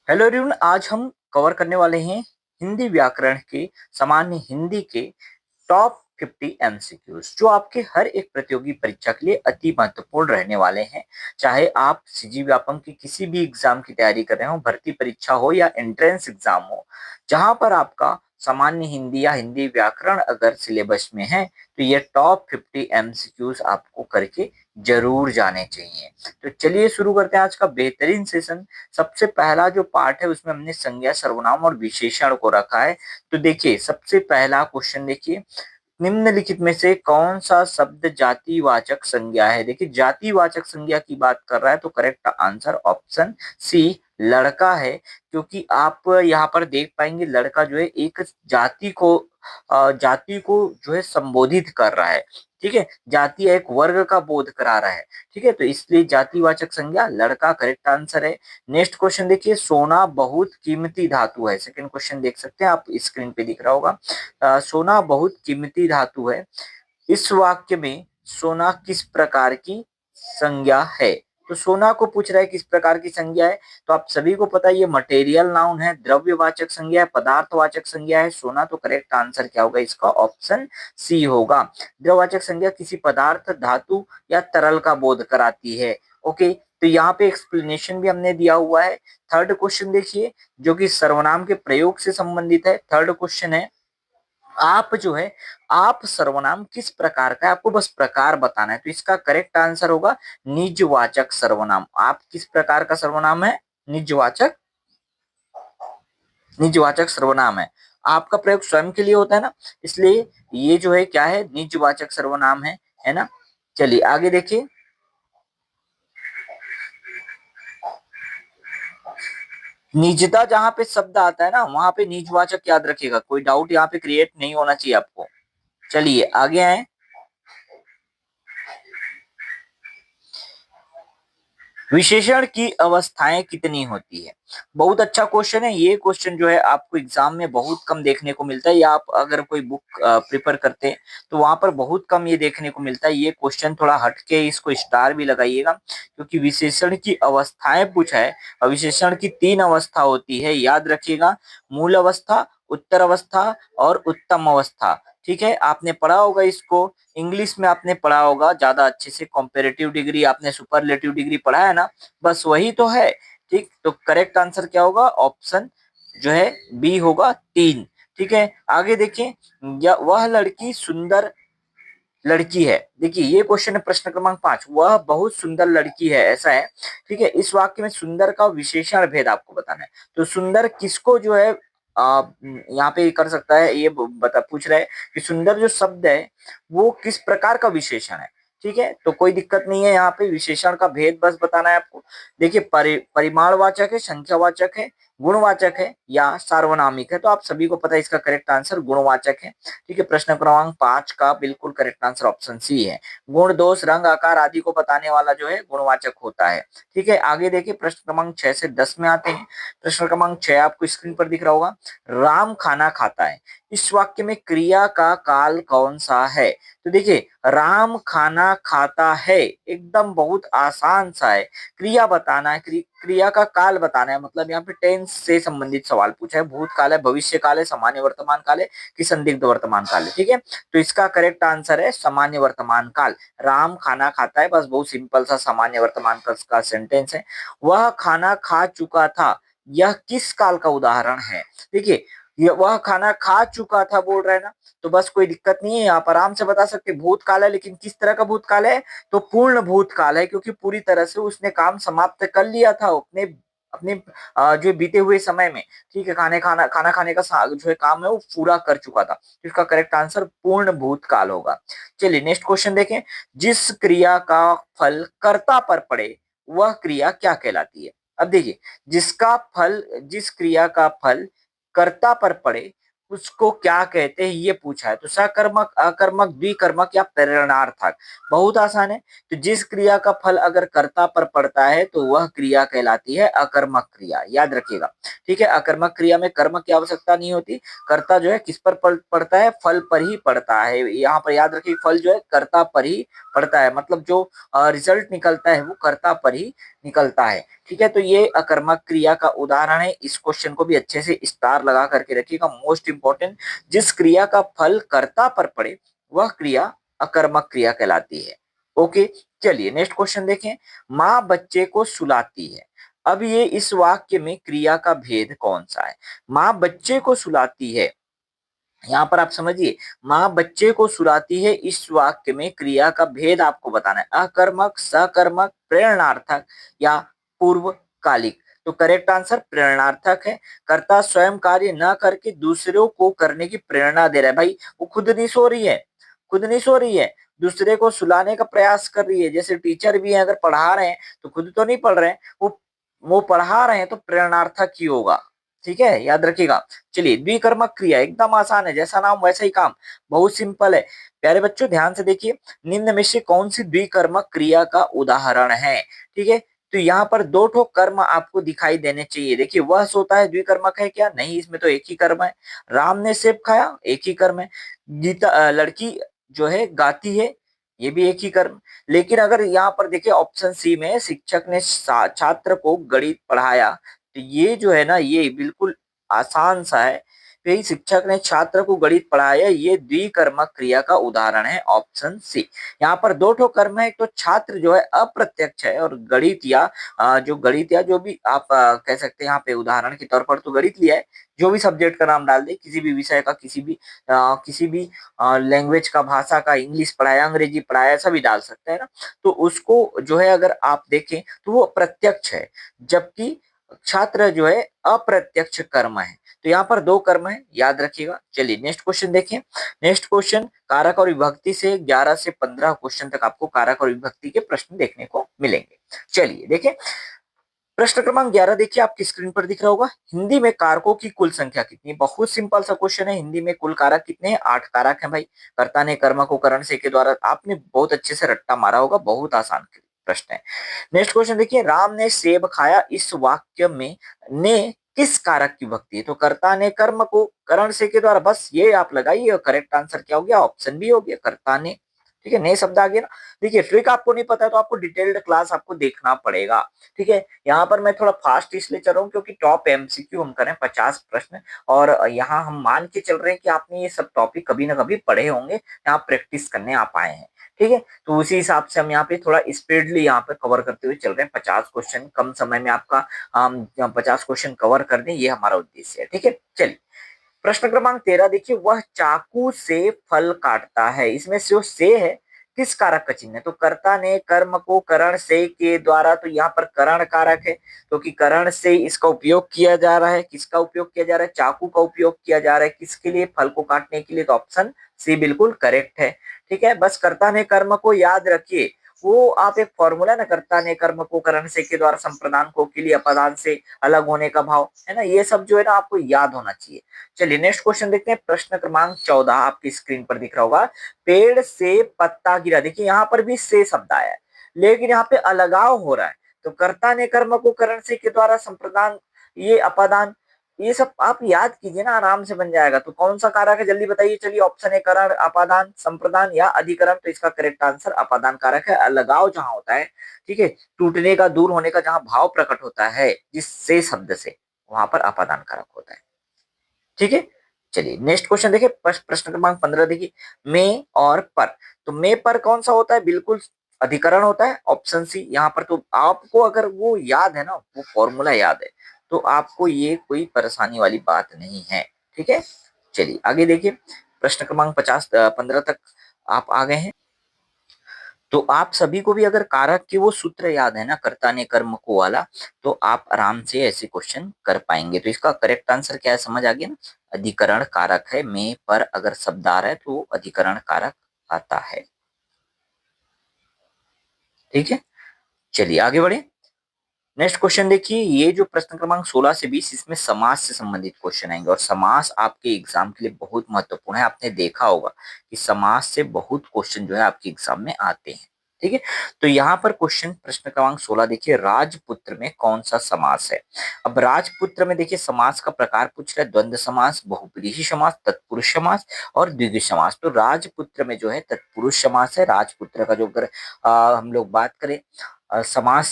Hello everyone, आज हम cover करने वाले हैं हिंदी व्याकरण के सामान्य हिंदी के टॉप 50 एमसीक्यूज जो आपके हर एक प्रतियोगी परीक्षा के लिए अति महत्वपूर्ण रहने वाले हैं। चाहे आप सीजी व्यापम की किसी भी एग्जाम की तैयारी कर रहे हो, भर्ती परीक्षा हो या एंट्रेंस एग्जाम हो, जहां पर आपका सामान्य हिंदी या हिंदी व्याकरण अगर सिलेबस में है तो ये टॉप 50 एमसीक्यूज आपको करके जरूर जाने चाहिए। तो चलिए शुरू करते हैं आज का बेहतरीन सेशन। सबसे पहला जो पार्ट है उसमें हमने संज्ञा, सर्वनाम और विशेषण को रखा है। तो देखिए, सबसे पहला क्वेश्चन देखिए, निम्नलिखित में से कौन सा शब्द जातिवाचक संज्ञा है। देखिए, जातिवाचक संज्ञा की बात कर रहा है तो करेक्ट आंसर ऑप्शन सी लड़का है, क्योंकि आप यहाँ पर देख पाएंगे लड़का जो है एक जाति को जो है संबोधित कर रहा है। ठीक है, जाति एक वर्ग का बोध करा रहा है। ठीक है, तो इसलिए जातिवाचक संज्ञा लड़का करेक्ट आंसर है। नेक्स्ट क्वेश्चन देखिए, सोना बहुत कीमती धातु है। सेकंड क्वेश्चन देख सकते हैं आप, स्क्रीन पे दिख रहा होगा। सोना बहुत कीमती धातु है। इस वाक्य में सोना किस प्रकार की संज्ञा है। तो सोना को पूछ रहा है किस प्रकार की संज्ञा है। तो आप सभी को पता है ये मटेरियल नाउन है, द्रव्यवाचक संज्ञा है, पदार्थवाचक संज्ञा है सोना। तो करेक्ट आंसर क्या होगा इसका, ऑप्शन सी होगा। द्रव्यवाचक संज्ञा किसी पदार्थ, धातु या तरल का बोध कराती है। ओके, तो यहाँ पे एक्सप्लेनेशन भी हमने दिया हुआ है। थर्ड क्वेश्चन देखिए, जो कि सर्वनाम के प्रयोग से संबंधित है। थर्ड क्वेश्चन है, आप जो है आप सर्वनाम किस प्रकार का है, आपको बस प्रकार बताना है। तो इसका करेक्ट आंसर होगा निजवाचक सर्वनाम। आप किस प्रकार का सर्वनाम है, निजवाचक निजवाचक सर्वनाम है। आपका प्रयोग स्वयं के लिए होता है ना, इसलिए ये जो है क्या है, निजवाचक सर्वनाम है ना। चलिए आगे देखिए, निजता जहां पे शब्द आता है ना वहां पे निजवाचक याद रखिएगा, कोई डाउट यहाँ पे क्रिएट नहीं होना चाहिए आपको। चलिए आगे आए, विशेषण की अवस्थाएं कितनी होती है। बहुत अच्छा क्वेश्चन है ये। क्वेश्चन जो है आपको एग्जाम में बहुत कम देखने को मिलता है, या आप अगर कोई बुक प्रिपेयर करते हैं तो वहां पर बहुत कम ये देखने को मिलता है। ये क्वेश्चन थोड़ा हटके, इसको स्टार भी लगाइएगा, क्योंकि विशेषण की अवस्थाएं पूछा है। और विशेषण की 3 अवस्था होती है, याद रखिएगा, मूल अवस्था, उत्तर अवस्था और उत्तम अवस्था। ठीक है, आपने पढ़ा होगा इसको, इंग्लिश में आपने पढ़ा होगा ज्यादा अच्छे से। कंपैरेटिव डिग्री आपने सुपरलेटिव डिग्री पढ़ा है ना, बस वही तो है। ठीक, तो करेक्ट आंसर क्या होगा, ऑप्शन जो है बी होगा 3। ठीक है, आगे देखिए, या वह लड़की सुंदर लड़की है। देखिए ये क्वेश्चन है, प्रश्न क्रमांक 5, वह बहुत सुंदर लड़की है, ऐसा है। ठीक है, इस वाक्य में सुंदर का विशेषण भेद आपको बताना है। तो सुंदर किसको जो है यहाँ पे कर सकता है, ये बता पूछ रहा है कि सुंदर जो शब्द है वो किस प्रकार का विशेषण है। ठीक है, तो कोई दिक्कत नहीं है, यहाँ पे विशेषण का भेद बस बताना है आपको। देखिए, परिमाणवाचक है, संख्यावाचक है, गुणवाचक है या सार्वनामिक है। तो आप सभी को पता है इसका करेक्ट आंसर गुणवाचक है। ठीक है, प्रश्न क्रमांक 5 का बिल्कुल करेक्ट आंसर ऑप्शन सी है। गुण, दोष, रंग, आकार आदि को बताने वाला जो है गुणवाचक होता है। ठीक है, आगे देखिए, प्रश्न क्रमांक 6 से 10 में आते हैं। प्रश्न क्रमांक 6 आपको स्क्रीन पर दिख रहा होगा, राम खाना खाता है। इस वाक्य में क्रिया का काल कौन सा है। तो देखिए, राम खाना खाता है एकदम बहुत आसान सा है। क्रिया बताना है, क्रिया का काल बताना है, मतलब यहाँ पे टेंस से संबंधित सवाल पूछा है। भूतकाल है, भविष्य काल है, सामान्य वर्तमान काल है कि संदिग्ध वर्तमान काल है। ठीक है, तो इसका करेक्ट आंसर है सामान्य वर्तमान काल। राम खाना खाता है, बस बहुत सिंपल सा सामान्य वर्तमान काल का सेंटेंस है। वह खाना खा चुका था, यह किस काल का उदाहरण है। देखिए, ये वह खाना खा चुका था बोल रहा है ना, तो बस कोई दिक्कत नहीं है, यहाँ पर आराम से बता सकते भूतकाल है। लेकिन किस तरह का भूतकाल है, तो पूर्ण भूतकाल है, क्योंकि पूरी तरह से उसने काम समाप्त कर लिया था अपने अपने जो बीते हुए समय में। ठीक है, खाना खाने का जो है काम है वो पूरा कर चुका था। तो इसका करेक्ट आंसर पूर्ण भूतकाल होगा। चलिए नेक्स्ट क्वेश्चन देखें, जिस क्रिया का फल कर्ता पर पड़े वह क्रिया क्या कहलाती है। अब देखिए, जिस क्रिया का फल कर्ता पर पड़े उसको क्या कहते हैं, ये पूछा है। तो सकर्मक, अकर्मक, द्विकर्मक या प्रेरणार्थक। बहुत आसान है। तो जिस क्रिया का फल अगर कर्ता पर पड़ता है तो वह क्रिया कहलाती है अकर्मक क्रिया, याद रखिएगा। ठीक है, अकर्मक क्रिया में कर्म की आवश्यकता नहीं होती। कर्ता जो है किस पर पड़ता है, फल पर ही पड़ता है। यहाँ पर याद रखिए, फल जो है कर्ता पर ही पड़ता है, मतलब जो रिजल्ट निकलता है वो कर्ता पर ही निकलता है। ठीक है, तो ये अकर्मक क्रिया का उदाहरण है। इस क्वेश्चन को भी अच्छे से स्टार लगा करके रखिएगा। मोस्ट इंपॉर्टेंट, जिस क्रिया का फल कर्ता पर पड़े वह क्रिया अकर्मक क्रिया कहलाती है। ओके, चलिए नेक्स्ट क्वेश्चन देखें। माँ बच्चे को सुलाती है। अब ये इस वाक्य में क्रिया का भेद कौन सा है? माँ बच्चे को सुलाती है, यहाँ पर आप समझिए, माँ बच्चे को सुलाती है, इस वाक्य में क्रिया का भेद आपको बताना है। अकर्मक, सकर्मक, प्रेरणार्थक या पूर्वकालिक। तो करेक्ट आंसर प्रेरणार्थक है। कर्ता स्वयं कार्य न करके दूसरों को करने की प्रेरणा दे रहा है। भाई वो खुद नहीं सो रही है, खुद नहीं सो रही है, दूसरे को सुलाने का प्रयास कर रही है। जैसे टीचर भी है, अगर पढ़ा रहे हैं तो खुद तो नहीं पढ़ रहे हैं, वो पढ़ा रहे हैं, तो प्रेरणार्थक ही होगा। ठीक है, याद रखिएगा। चलिए, द्विकर्मक क्रिया एकदम आसान है, जैसा नाम वैसा ही काम, बहुत सिंपल है। प्यारे बच्चों ध्यान से देखिए, निम्न में से कौन सी द्विकर्मक क्रिया का उदाहरण है? ठीक है, तो यहाँ पर दो ठो कर्म आपको दिखाई देने चाहिए। देखिए, वह सोता है द्विकर्मक है क्या? नहीं, इसमें तो एक ही कर्म है। राम ने सेब खाया, एक ही कर्म है। गीता लड़की जो है गाती है, ये भी एक ही कर्म। लेकिन अगर यहाँ पर देखिए ऑप्शन सी में शिक्षक ने छात्र को गणित पढ़ाया, तो ये जो है ना, ये बिल्कुल आसान सा है। यही शिक्षक ने छात्र को गणित पढ़ाया, ये द्विकर्मक क्रिया का उदाहरण है, ऑप्शन सी। यहाँ पर दो ठो कर्म है, एक तो छात्र जो है अप्रत्यक्ष है, और गणित या जो गणित या जो भी आप कह सकते हैं, यहाँ पे उदाहरण के तौर पर तो गणित लिया है। जो भी सब्जेक्ट का नाम डाल दे, किसी भी विषय का, किसी भी लैंग्वेज का, भाषा का, इंग्लिश पढ़ाया, अंग्रेजी पढ़ाया, सभी डाल सकते हैं ना। तो उसको जो है अगर आप देखें तो वो प्रत्यक्ष है, जबकि छात्र जो है अप्रत्यक्ष कर्म है। तो यहाँ पर दो कर्म है, याद रखिएगा। चलिए नेक्स्ट क्वेश्चन देखें। नेक्स्ट क्वेश्चन, कारक और विभक्ति से 11 से 15 क्वेश्चन तक आपको कारक और विभक्ति के प्रश्न देखने को मिलेंगे। चलिए देखें, प्रश्न क्रमांक 11 देखिए, आपकी स्क्रीन पर दिख रहा होगा। हिंदी में कारकों की कुल संख्या कितनी है? बहुत सिंपल सा क्वेश्चन है। हिंदी में कुल कारक कितने हैं? 8 कारक हैं भाई। कर्ता ने कर्म को करण से के द्वारा, आपने बहुत अच्छे से रट्टा मारा होगा, बहुत आसान प्रश्न है। नेक्स्ट क्वेश्चन देखिए, राम ने सेब खाया, इस वाक्य में ने किस कारक की विभक्ति है? तो कर्ता ने कर्म को करण से के द्वारा, बस ये आप लगाइए, और करेक्ट आंसर क्या हो गया? ऑप्शन बी हो गया, कर्ता ने। ठीक है, नए शब्द आ गए ना। देखिए, ट्रिक आपको नहीं पता है तो आपको डिटेल्ड क्लास आपको देखना पड़ेगा। ठीक है, यहाँ पर मैं थोड़ा फास्ट इसलिए चल रहा हूँ क्योंकि टॉप एमसीक्यू हम करें 50 प्रश्न, और यहाँ हम मान के चल रहे हैं कि आपने ये सब टॉपिक कभी ना कभी पढ़े होंगे, यहाँ प्रैक्टिस करने आप आए हैं। ठीक है, तो उसी हिसाब से हम यहाँ पे थोड़ा स्पीडली यहाँ पे कवर करते हुए चल रहे हैं। 50 क्वेश्चन कम समय में आपका, हम 50 क्वेश्चन कवर कर दें, ये हमारा उद्देश्य है। ठीक है, चलिए प्रश्न क्रमांक 13 देखिए, वह चाकू से फल काटता है, इसमें से जो से है किस कारक का चिन्ह है? तो कर्ता ने कर्म को करण से के द्वारा, तो यहाँ पर करण कारक है, क्योंकि करण से इसका उपयोग किया जा रहा है। किसका उपयोग किया जा रहा है? चाकू का उपयोग किया जा रहा है, किसके लिए? फल को काटने के लिए। तो ऑप्शन सी बिल्कुल करेक्ट है। ठीक है, बस कर्ता ने कर्म को याद रखिए, वो आप एक फॉर्मूला ना, कर्ता ने कर्म को करण से के द्वारा संप्रदान को के लिए अपादान से अलग होने का भाव है ना, ये सब जो है ना आपको याद होना चाहिए। चलिए नेक्स्ट क्वेश्चन देखते हैं। प्रश्न क्रमांक 14 आपकी स्क्रीन पर दिख रहा होगा। पेड़ से पत्ता गिरा, देखिए यहाँ पर भी से शब्द आया है, लेकिन यहाँ पे अलगाव हो रहा है। तो कर्ता ने कर्म को करण से के द्वारा संप्रदान, ये अपादान, ये सब आप याद कीजिए ना, आराम से बन जाएगा। तो कौन सा कारक है जल्दी बताइए। चलिए ऑप्शन है करण, अपादान, संप्रदान या अधिकरण। तो इसका करेक्ट आंसर अपादान कारक है। अलगाव जहां होता है, ठीक है, टूटने का, दूर होने का जहां भाव प्रकट होता है जिस से शब्द से, वहां पर अपादान कारक होता है। ठीक है, चलिए नेक्स्ट क्वेश्चन देखिए। प्रश्न क्रमांक 15 देखिए, में और पर। तो में पर कौन सा होता है? बिल्कुल अधिकरण होता है, ऑप्शन सी। यहाँ पर तो आपको अगर वो याद है ना, वो फॉर्मूला याद है, तो आपको ये कोई परेशानी वाली बात नहीं है। ठीक है, चलिए आगे देखिए। प्रश्न क्रमांक 15 तक आप आ गए हैं। तो आप सभी को भी अगर कारक के वो सूत्र याद है ना, कर्ता ने कर्म को वाला, तो आप आराम से ऐसे क्वेश्चन कर पाएंगे। तो इसका करेक्ट आंसर क्या है, समझ आ गया ना? अधिकरण कारक है। में पर अगर शब्द आ रहा है तो वो अधिकरण कारक आता है। ठीक है, चलिए आगे बढ़े। नेक्स्ट क्वेश्चन देखिए, ये जो प्रश्न क्रमांक 16 से 20, इसमें समास से संबंधित क्वेश्चन आएंगे, और समास आपके एग्जाम के लिए बहुत महत्वपूर्ण है। आपने देखा होगा कि समास से बहुत क्वेश्चन जो है आपके एग्जाम में आते हैं। ठीक है, तो यहाँ पर क्वेश्चन प्रश्न क्रमांक 16 देखिए, राजपुत्र में कौन सा समास है? अब राजपुत्र में देखिए समास का प्रकार पूछ रहा है, द्वंद्व समास, बहुब्रीहि समास, तत्पुरुष समास और द्विगु समास। तो राजपुत्र में जो है तत्पुरुष समास है। राजपुत्र का जो अगर हम लोग बात करें समास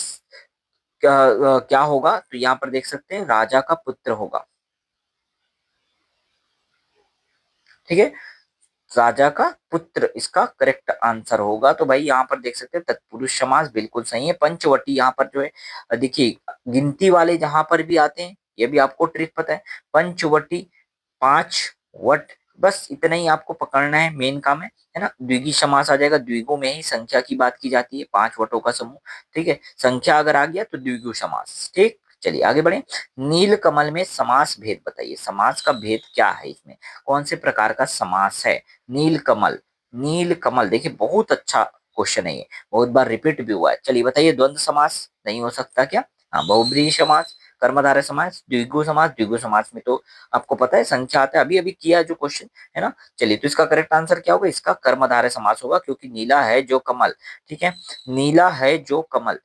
क्या होगा, तो यहाँ पर देख सकते हैं राजा का पुत्र होगा। ठीक है, राजा का पुत्र इसका करेक्ट आंसर होगा। तो भाई यहाँ पर देख सकते हैं तत्पुरुष समास बिल्कुल सही है। पंचवटी यहाँ पर जो है देखिए गिनती वाले जहां पर भी आते हैं, ये भी आपको ट्रिक पता है, पंचवटी, पांच वट, बस इतना ही आपको पकड़ना है, मेन काम है ना। द्विगी समास आ जाएगा, द्विगु में ही संख्या की बात की जाती है, पांच वटों का समूह। ठीक है, संख्या अगर आ गया तो द्विगु समास। ठीक, चलिए आगे बढ़े। नील कमल में समास भेद बताइए, समास का भेद क्या है इसमें, कौन से प्रकार का समास है। नील कमल, नील कमल देखिए बहुत अच्छा क्वेश्चन है ये, बहुत बार रिपीट भी हुआ है। चलिए बताइए, द्वंद्व समास नहीं हो सकता क्या, हाँ बहुब्रीहि समास, कर्मधारय समास, द्विगु समास, द्विगु समास में तो आपको पता है संख्या आता है, अभी अभी किया जो क्वेश्चन है ना। चलिए तो इसका करेक्ट आंसर क्या होगा, इसका कर्मधारय समास होगा, क्योंकि नीला है जो कमल, ठीक है, नीला है जो कमल,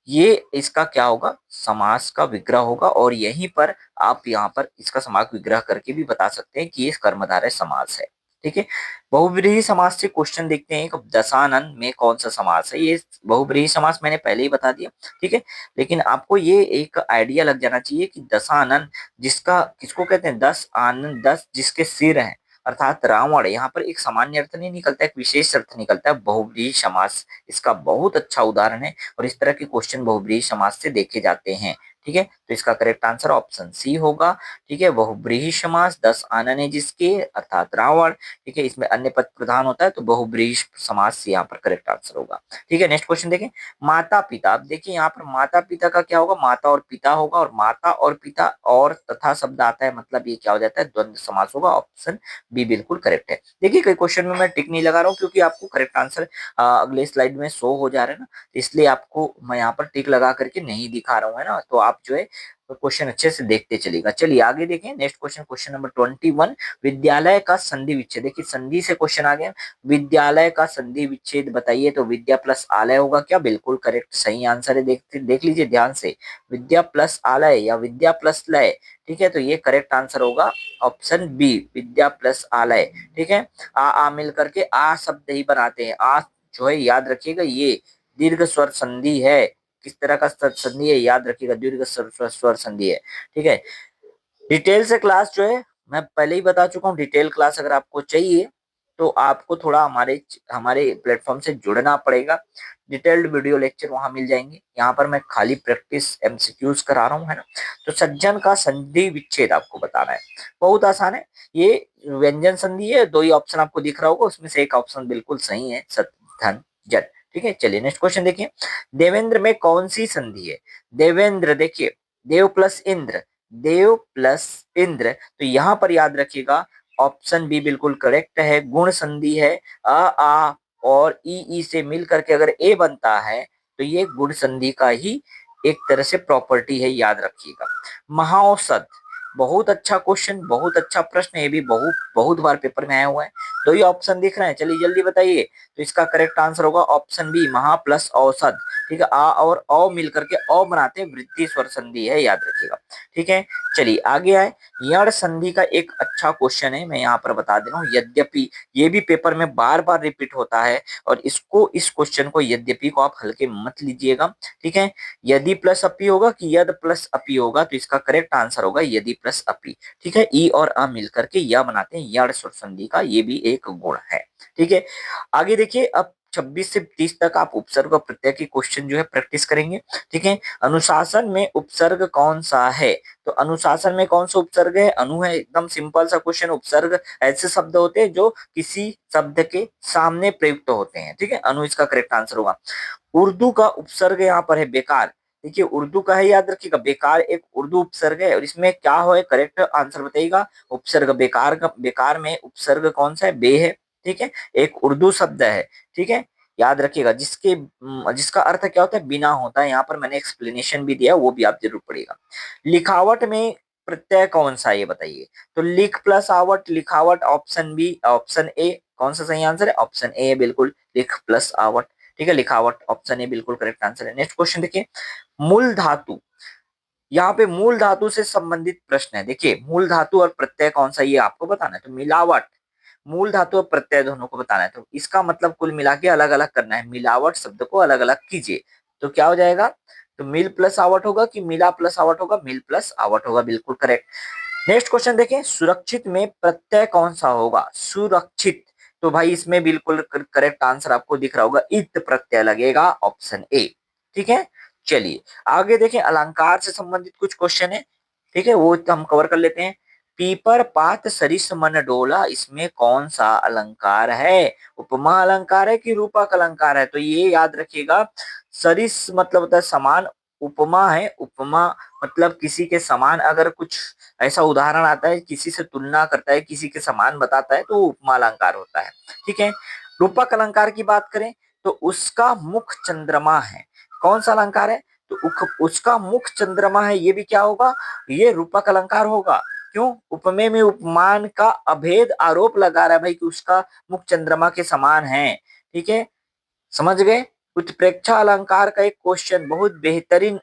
ये इसका क्या होगा, समास का विग्रह होगा। और यहीं पर आप यहाँ पर इसका समास विग्रह करके भी बता सकते हैं कि ये कर्मधारय समास है। ठीक है, बहुव्रीहि समास से क्वेश्चन देखते हैं, दशानन में कौन सा समास है। ये बहुव्रीहि समास मैंने पहले ही बता दिया, ठीक है, लेकिन आपको ये एक आइडिया लग जाना चाहिए कि दशानन जिसका किसको कहते हैं, 10 आनन, 10 जिसके सिर हैं, अर्थात रावण। यहाँ पर एक सामान्य अर्थ नहीं निकलता, एक विशेष अर्थ निकलता है, बहुव्रीहि समास इसका बहुत अच्छा उदाहरण है। और इस तरह के क्वेश्चन बहुव्रीहि समास से देखे जाते हैं। ठीक है, तो इसका करेक्ट आंसर ऑप्शन सी होगा। ठीक है, बहुव्रीहि समास, 10 आनन है जिसके, अर्थात रावण। ठीक है, इसमें अन्य पद प्रधान होता है, तो बहुव्रीहि समास यहाँ पर करेक्ट आंसर होगा। ठीक है, नेक्स्ट क्वेश्चन देखें, माता पिता। अब देखिए यहाँ पर माता पिता का क्या होगा, माता और पिता होगा, और माता और पिता और तथा शब्द आता है, मतलब ये क्या हो जाता है, द्वंद्व समास होगा। ऑप्शन बी बिल्कुल करेक्ट है। देखिए कई क्वेश्चन में मैं टिक नहीं लगा रहा हूँ, क्योंकि आपको करेक्ट आंसर अगले स्लाइड में शो हो जा रहे हैं ना, इसलिए आपको मैं यहाँ पर टिक लगा करके नहीं दिखा रहा हूँ, है ना। तो आप जो है क्वेश्चन अच्छे से देखते चलिएगा। चलिए आगे देखें, नेक्स्ट क्वेश्चन, क्वेश्चन नंबर 21, विद्यालय का संधि विच्छेद। देखिए संधि से क्वेश्चन आ गया, विद्यालय का संधि विच्छेद बताइए, तो विद्या प्लस आलय होगा क्या, बिल्कुल करेक्ट सही आंसर है। देख लीजिए ध्यान से, विद्या प्लस आलय या विद्या प्लस लय। ठीक है, तो ये करेक्ट आंसर होगा ऑप्शन बी, विद्या प्लस आलय। ठीक है, आ मिल करके आ शब्द ही बनाते हैं। आ जो है याद रखिएगा, ये दीर्घ स्वर संधि है। किस तरह का संधि है याद रखिएगा, दीर्घ स्वर संधि है। ठीक है, डिटेल से क्लास जो है मैं पहले ही बता चुका हूँ, डिटेल क्लास अगर आपको चाहिए तो आपको थोड़ा हमारे हमारे प्लेटफॉर्म से जुड़ना पड़ेगा। डिटेल्ड वीडियो लेक्चर वहां मिल जाएंगे। यहाँ पर मैं खाली प्रैक्टिस एमसीक्यूज करा रहा हूँ, है ना। तो सज्जन का संधि विच्छेद आपको बताना है, बहुत आसान है। ये व्यंजन संधि है, दो ही ऑप्शन आपको दिख रहा होगा, उसमें से एक ऑप्शन बिल्कुल सही है, सत धन जट। ठीक है, चलिए नेक्स्ट क्वेश्चन देखिए, देवेंद्र में कौन सी संधि है। देवेंद्र देखिए, देव प्लस इंद्र, देव प्लस इंद्र, तो यहां पर याद रखिएगा ऑप्शन बी बिल्कुल करेक्ट है, गुण संधि है। अ आ और ई से मिल करके अगर ए बनता है, तो ये गुण संधि का ही एक तरह से प्रॉपर्टी है, याद रखिएगा। महाऔसत, बहुत अच्छा क्वेश्चन, बहुत अच्छा प्रश्न, ये भी बहुत बहुत बार पेपर में आया हुआ है। दो ही ऑप्शन दिख रहे हैं, चलिए जल्दी बताइए। तो इसका करेक्ट आंसर होगा ऑप्शन बी, महा प्लस औसत। ठीक है, आ और औ मिल करके औ बनाते हैं, वृद्धि स्वर संधि है, याद रखिएगा। ठीक है, चलिए आगे आए, यण संधि का एक अच्छा क्वेश्चन है, मैं यहाँ पर बता दे रहा हूँ। यद्यपि ये भी पेपर में बार बार रिपीट होता है, और इसको इस क्वेश्चन को यद्यपि को आप हल्के मत लीजिएगा। ठीक है, यदि प्लस अपी होगा कि यद प्लस अपी होगा, तो इसका करेक्ट आंसर होगा यदि प्लस अपी। ठीक है, ई और अ मिलकर के यह बनाते हैं यण स्वर संधि का, ये भी एक गुण है। ठीक है, आगे देखिए, अब 26 से 30 तक आप उपसर्ग और प्रत्यय की क्वेश्चन जो है प्रैक्टिस करेंगे। ठीक है, अनुशासन में उपसर्ग कौन सा है, तो अनुशासन में कौन सा उपसर्ग है, अनु है, एकदम सिंपल सा क्वेश्चन। उपसर्ग ऐसे शब्द होते हैं जो किसी शब्द के सामने प्रयुक्त होते हैं। ठीक है, अनु इसका करेक्ट आंसर होगा। उर्दू का उपसर्ग यहाँ पर है बेकार। देखिए उर्दू का है, याद रखिएगा, बेकार एक उर्दू उपसर्ग है, और इसमें क्या हो, करेक्ट आंसर बताइएगा। उपसर्ग बेकार का, बेकार में उपसर्ग कौन सा है, बे है। ठीक है, एक उर्दू शब्द है। ठीक है, याद रखिएगा, जिसका अर्थ क्या होता है, बिना होता है। यहाँ पर मैंने एक्सप्लेनेशन भी दिया, वो भी आप जरूर पढ़िएगा। लिखावट में प्रत्यय कौन सा है ये बताइए, तो लिख प्लस आवट, लिखावट, ऑप्शन बी, ऑप्शन ए कौन सा सही आंसर है, ऑप्शन ए है बिल्कुल, लिख प्लस आवट। ठीक है, लिखावट, ऑप्शन ए बिल्कुल करेक्ट आंसर है। नेक्स्ट क्वेश्चन देखिए, मूल धातु, यहाँ पे मूल धातु से संबंधित प्रश्न है। देखिए मूल धातु और प्रत्यय कौन सा, ये आपको बताना है। तो मिलावट, मूल धातु और प्रत्यय दोनों को बताना है, तो इसका मतलब कुल मिला के अलग अलग करना है, मिलावट शब्द को अलग अलग कीजिए। तो क्या हो जाएगा, तो मिल प्लस आवट होगा कि मिला प्लस आवट होगा? मिल प्लस आवट होगा, बिल्कुल करेक्ट। नेक्स्ट क्वेश्चन देखें, सुरक्षित में प्रत्यय कौन सा होगा? सुरक्षित, तो भाई इसमें बिल्कुल करेक्ट आंसर आपको दिख रहा होगा, इत प्रत्यय लगेगा, ऑप्शन ए। ठीक है, चलिए आगे देखें, अलंकार से संबंधित कुछ क्वेश्चन है, ठीक है, वो हम कवर कर लेते हैं। पीपर पात सरिस मन डोला, इसमें कौन सा अलंकार है? उपमा अलंकार है कि रूपक अलंकार है? तो ये याद रखिएगा, सरिस मतलब होता है समान, उपमा है, उपमा मतलब किसी के समान अगर कुछ ऐसा उदाहरण आता है, किसी से तुलना करता है, किसी के समान बताता है, तो वो उपमा अलंकार होता है। ठीक है, रूपक अलंकार की बात करें तो उसका मुख चंद्रमा है, कौन सा अलंकार है? तो उसका मुख चंद्रमा है, ये भी क्या होगा? ये रूपक अलंकार होगा। क्यों? उपमेय में उपमान का अभेद आरोप लगा रहा है भाई कि उसका मुख चंद्रमा के समान है। ठीक है, समझ गए? उत्प्रेक्षा अलंकार का एक क्वेश्चन बहुत बेहतरीन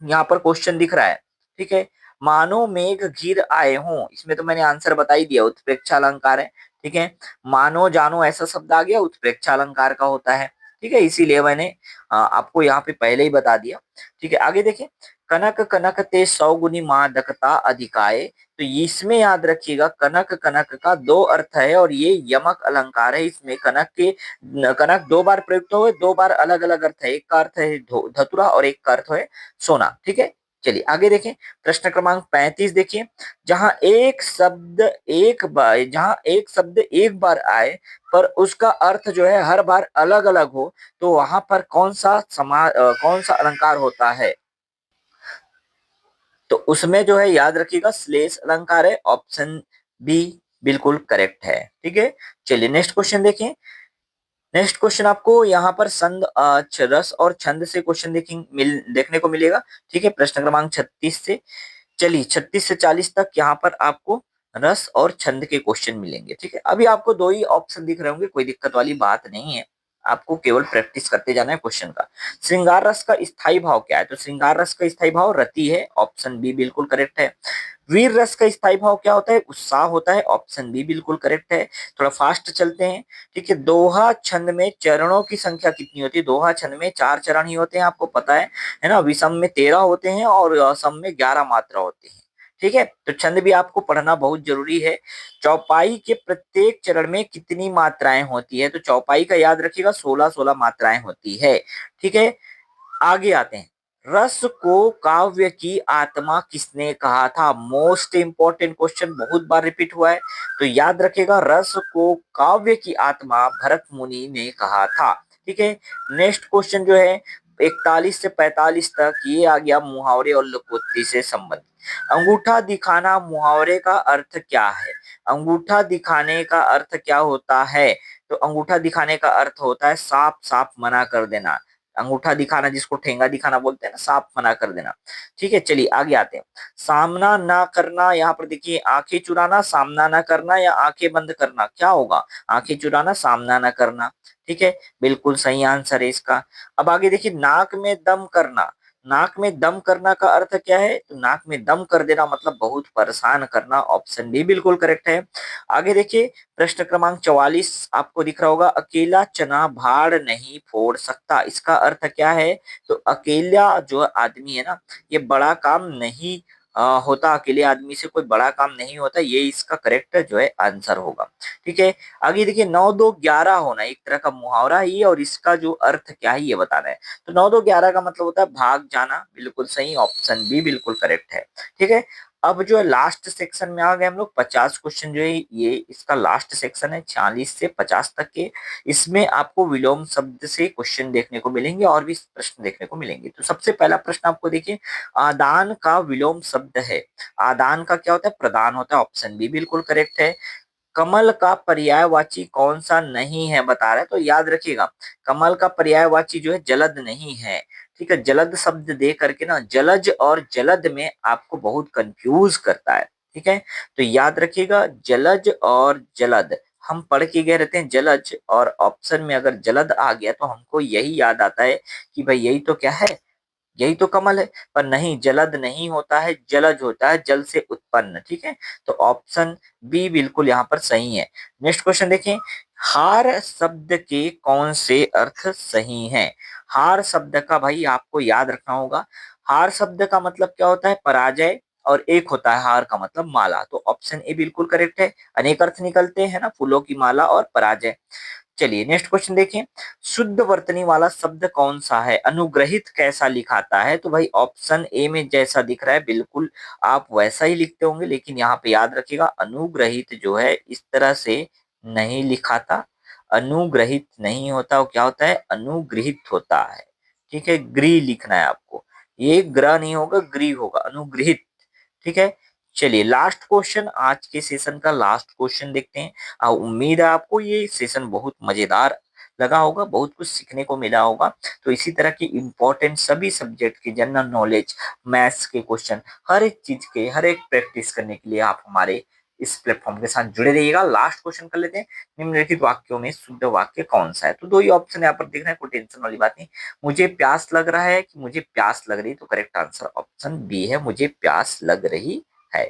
यहाँ पर क्वेश्चन दिख रहा है। ठीक है, मानो मेघ घिर आए हों, इसमें तो मैंने आंसर बता ही दिया, उत्प्रेक्षा अलंकार है। ठीक है, मानो जानो ऐसा शब्द आ गया, उत्प्रेक्षा अलंकार का होता है। ठीक है, इसीलिए मैंने आपको यहाँ पे पहले ही बता दिया। ठीक है, आगे देखिए, कनक कनक ते सौ गुनी मादकता अधिकाए, तो इसमें याद रखिएगा कनक कनक का दो अर्थ है और ये यमक अलंकार है। इसमें कनक दो बार प्रयुक्त हुए, दो बार अलग अलग अर्थ है, एक का अर्थ है धतुरा और एक का अर्थ है सोना। ठीक है, चलिए आगे देखें, प्रश्न क्रमांक 35 देखिए, जहां एक शब्द एक बार आए पर उसका अर्थ जो है हर बार अलग अलग हो, तो वहां पर कौन सा अलंकार होता है? तो उसमें जो है याद रखिएगा श्लेष अलंकार है, ऑप्शन बी बिल्कुल करेक्ट है। ठीक है, चलिए नेक्स्ट क्वेश्चन देखें। नेक्स्ट क्वेश्चन आपको यहाँ पर रस और छंद से क्वेश्चन देखने को मिलेगा। ठीक है, प्रश्न क्रमांक 36 से, चलिए 36 से 40 तक यहाँ पर आपको रस और छंद के क्वेश्चन मिलेंगे। ठीक है, अभी आपको दो ही ऑप्शन दिख रहे होंगे, कोई दिक्कत वाली बात नहीं है, आपको केवल प्रैक्टिस करते जाना है क्वेश्चन का। श्रृंगार रस का स्थायी भाव क्या है? तो श्रृंगार रस का स्थायी भाव रति है, ऑप्शन बी बिल्कुल करेक्ट है। वीर रस का स्थायी भाव क्या होता है? उत्साह होता है, ऑप्शन बी बिल्कुल करेक्ट है। थोड़ा फास्ट चलते हैं। ठीक है, दोहा छंद में चरणों की संख्या कितनी होती है? दोहा छंद में 4 चरण ही होते हैं, आपको पता है ना? विषम में 13 होते हैं और सम में 11 मात्रा होती है। ठीक है, तो छंद भी आपको पढ़ना बहुत जरूरी है। चौपाई के प्रत्येक चरण में कितनी मात्राएं होती है? तो चौपाई का याद रखिएगा 16-16 मात्राएं होती है। ठीक है, आगे आते हैं, रस को काव्य की आत्मा किसने कहा था? मोस्ट इंपॉर्टेंट क्वेश्चन, बहुत बार रिपीट हुआ है, तो याद रखिएगा रस को काव्य की आत्मा भरत मुनि ने कहा था। ठीक है, नेक्स्ट क्वेश्चन जो है 41 से 45 तक, ये आ गया मुहावरे और लोकोक्ति से संबंधित। अंगूठा दिखाना मुहावरे का अर्थ क्या है? अंगूठा दिखाने का अर्थ क्या होता है? तो अंगूठा दिखाने का अर्थ होता है साफ साफ मना कर देना। अंगूठा दिखाना जिसको ठेंगा दिखाना बोलते हैं ना, साफ मना कर देना। ठीक है, चलिए आगे आते हैं। सामना ना करना, यहाँ पर देखिए आंखें चुराना, सामना ना करना या आंखें बंद करना, क्या होगा? आंखें चुराना, सामना ना करना। ठीक है, बिल्कुल सही आंसर है इसका। अब आगे देखिए, नाक में दम करना, नाक में दम करना का अर्थ क्या है? तो नाक में दम कर देना मतलब बहुत परेशान करना, ऑप्शन बी बिल्कुल करेक्ट है। आगे देखिए, प्रश्न क्रमांक 44 आपको दिख रहा होगा, अकेला चना भाड़ नहीं फोड़ सकता, इसका अर्थ क्या है? तो अकेला जो आदमी है ना, ये बड़ा काम नहीं होता, अकेले आदमी से कोई बड़ा काम नहीं होता, ये इसका करेक्ट जो है आंसर होगा। ठीक है, आगे देखिए, 9 2 11 होना एक तरह का मुहावरा ही है और इसका जो अर्थ क्या है ये बताना है। तो 9 2 11 का मतलब होता है भाग जाना, बिल्कुल सही, ऑप्शन बी बिल्कुल करेक्ट है। ठीक है, अब जो है लास्ट सेक्शन में आ गए हम लोग, 50 क्वेश्चन जो है ये इसका लास्ट सेक्शन है, 40 से 50 तक के। इसमें आपको विलोम शब्द से क्वेश्चन देखने को मिलेंगे और भी प्रश्न देखने को मिलेंगे। तो सबसे पहला प्रश्न आपको देखिए, आदान का विलोम शब्द है, आदान का क्या होता है? प्रदान होता है, ऑप्शन बी बिल्कुल करेक्ट है। कमल का पर्यायवाची कौन सा नहीं है बता रहा है, तो याद रखिएगा कमल का पर्यायवाची जो है जलद नहीं है। ठीक है, जलद शब्द दे करके ना जलज और जलद में आपको बहुत कंफ्यूज करता है। ठीक है, तो याद रखिएगा जलज और जलद, हम पढ़ के गए रहते हैं जलज, और ऑप्शन में अगर जलद आ गया तो हमको यही याद आता है कि भाई यही तो क्या है, यही तो कमल है। पर नहीं, जलद नहीं होता है, जलज होता है, जल से उत्पन्न। ठीक है, तो ऑप्शन बी बिल्कुल यहाँ पर सही है। नेक्स्ट क्वेश्चन देखें, हार शब्द के कौन से अर्थ सही हैं? हार शब्द का भाई आपको याद रखना होगा। हार शब्द का मतलब क्या होता है? पराजय, और एक होता है हार का मतलब माला। तो ऑप्शन ए बिल्कुल करेक्ट है। अनेक अर्थ निकलते हैं ना, फूलों की माला और पराजय। चलिए नेक्स्ट क्वेश्चन देखें, शुद्ध वर्तनी वाला शब्द कौन सा है? अनुग्रहित कैसा लिखाता है? तो भाई ऑप्शन ए में जैसा दिख रहा है बिल्कुल आप वैसा ही लिखते होंगे, लेकिन यहाँ पे याद रखिएगा अनुग्रहित जो है इस तरह से नहीं लिखाता। अनुग्रहित नहीं होता, वो क्या होता है? अनुगृहित होता है। ठीक है, गृह लिखना है आपको, ये ग्रह नहीं होगा, गृह होगा, अनुगृहित। ठीक है, चलिए लास्ट क्वेश्चन, आज के सेशन का लास्ट क्वेश्चन देखते हैं। उम्मीद है आपको ये सेशन बहुत मजेदार लगा होगा, बहुत कुछ सीखने को मिला होगा। तो इसी तरह की इंपॉर्टेंट सभी सब्जेक्ट की जनरल नॉलेज, मैथ्स के क्वेश्चन, हर एक चीज के हर एक प्रैक्टिस करने के लिए आप हमारे इस प्लेटफॉर्म के साथ जुड़े रहिएगा। लास्ट क्वेश्चन कर लेते हैं, निम्नलिखित वाक्यों में शुद्ध वाक्य कौन सा है? तो दो ही ऑप्शन यहाँ पर दिख रहे हैं, कोई टेंशन वाली बात नहीं। मुझे प्यास लग रहा है कि मुझे प्यास लग रही, तो करेक्ट आंसर ऑप्शन बी है, मुझे प्यास लग रही है।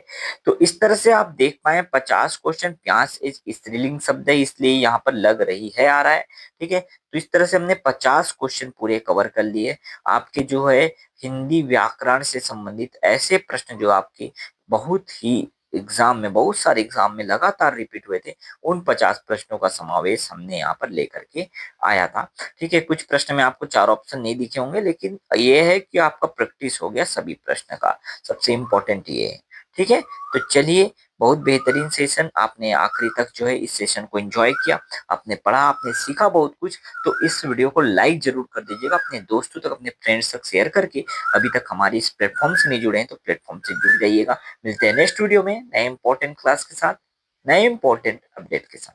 तो इस तरह से आप देख पाए 50 क्वेश्चन। प्यास एक स्त्रीलिंग शब्द है, इसलिए यहाँ पर लग रही है आ रहा है। ठीक है, तो इस तरह से हमने 50 क्वेश्चन पूरे कवर कर लिए। आपके जो है हिंदी व्याकरण से संबंधित ऐसे प्रश्न जो आपके बहुत ही एग्जाम में, बहुत सारे एग्जाम में लगातार रिपीट हुए थे, उन 50 प्रश्नों का समावेश हमने यहाँ पर लेकर के आया था। ठीक है, कुछ प्रश्न में आपको चार ऑप्शन नहीं दिखे होंगे, लेकिन ये है कि आपका प्रैक्टिस हो गया सभी प्रश्न का, सबसे इम्पोर्टेंट ये है। ठीक है, तो चलिए, बहुत बेहतरीन सेशन, आपने आखिरी तक जो है इस सेशन को एंजॉय किया, आपने पढ़ा, आपने सीखा बहुत कुछ। तो इस वीडियो को लाइक जरूर कर दीजिएगा, अपने दोस्तों तक, अपने फ्रेंड्स तक शेयर करके। अभी तक हमारे इस प्लेटफॉर्म से नहीं जुड़े हैं तो प्लेटफॉर्म से जुड़ जाइएगा। मिलते हैं नेक्स्ट वीडियो में नए इंपॉर्टेंट क्लास के साथ, नए इंपॉर्टेंट अपडेट के साथ।